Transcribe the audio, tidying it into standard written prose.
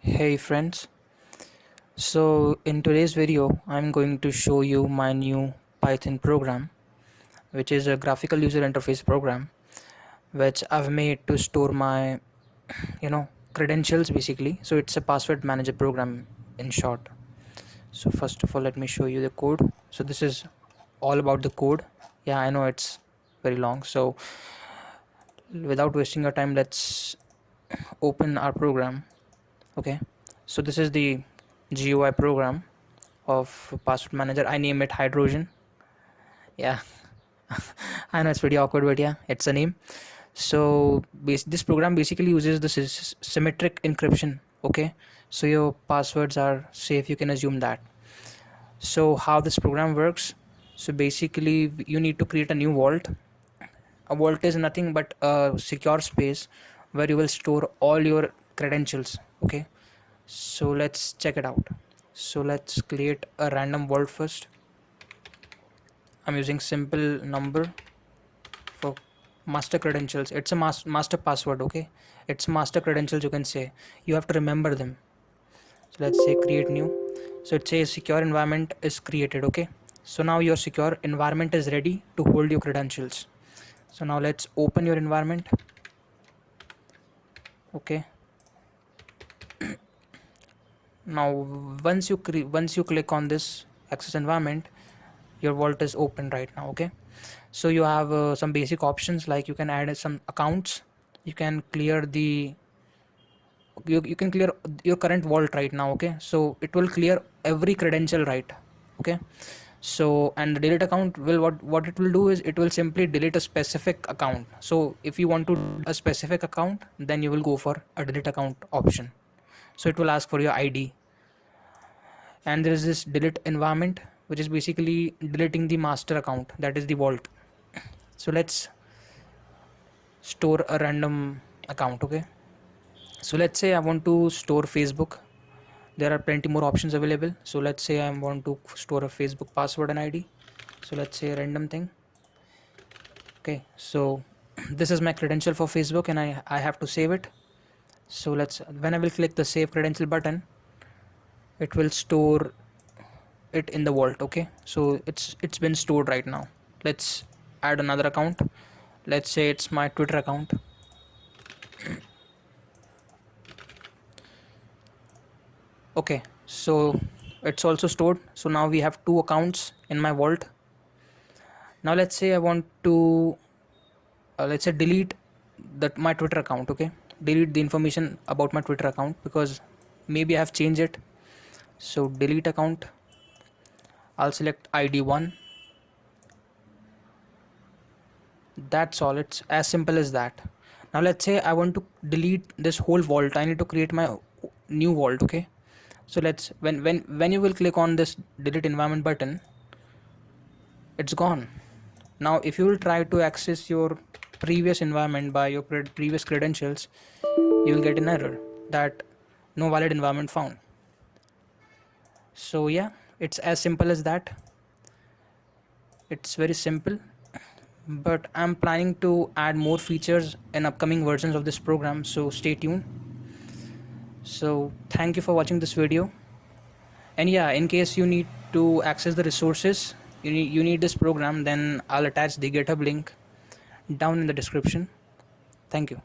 Hey friends, so in today's video I'm going to show you my new Python program, which is a graphical user interface program which I've made to store my credentials basically. So it's a password manager program in short. So first of all, let me show you the code. So this is all about the code. Yeah, I know it's very long, so without wasting your time, let's open our program. Okay, so this is the GUI program of password manager. I name it hydrogen. Yeah, I know it's pretty awkward, but yeah, it's a name. So this program basically uses the symmetric encryption. Okay, so your passwords are safe, you can assume that. So how this program works, so basically you need to create a new vault. A vault is nothing but a secure space where you will store all your credentials. Okay, so let's check it out. So let's create a random vault first. I'm using simple number for master credentials. It's a master password. Okay, it's master credentials, you can say. You have to remember them. So let's say create new. So it says secure environment is created. Okay, so now your secure environment is ready to hold your credentials. So now let's open your environment. Okay, now once you click on this access environment, your vault is open right now. Okay, so you have some basic options, like you can add some accounts, you can clear you can clear your current vault right now. Okay, so it will clear every credential, right? Okay, so and the delete account will, what it will do is it will simply delete a specific account. So if you want to a specific account, then you will go for a delete account option. So it will ask for your ID. And there is this delete environment, which is basically deleting the master account, that is the vault. So let's store a random account. Okay, so let's say I want to store Facebook. There are plenty more options available. So let's say I want to store a Facebook password and ID. So let's say a random thing. Okay, so this is my credential for Facebook and I have to save it. So let's, when I will click the save credential button, it will store it in the vault. Okay, so it's been stored right now. Let's add another account. Let's say it's my Twitter account. Okay, so it's also stored. So now we have two accounts in my vault. Now let's say I want to let's say delete that my Twitter account. Okay, delete the information about my Twitter account because maybe I have changed it. So delete account, I'll select ID1. That's all, it's as simple as that. Now let's say I want to delete this whole vault. I need to create my new vault. Okay, so let's, when you will click on this delete environment button, it's gone. Now if you will try to access your previous environment by your previous credentials, you will get an error that no valid environment found. So yeah, it's as simple as that. It's very simple, but I'm planning to add more features in upcoming versions of this program, so stay tuned. So thank you for watching this video. And yeah, in case you need to access the resources, you need this program, then I'll attach the GitHub link down in the description. Thank you.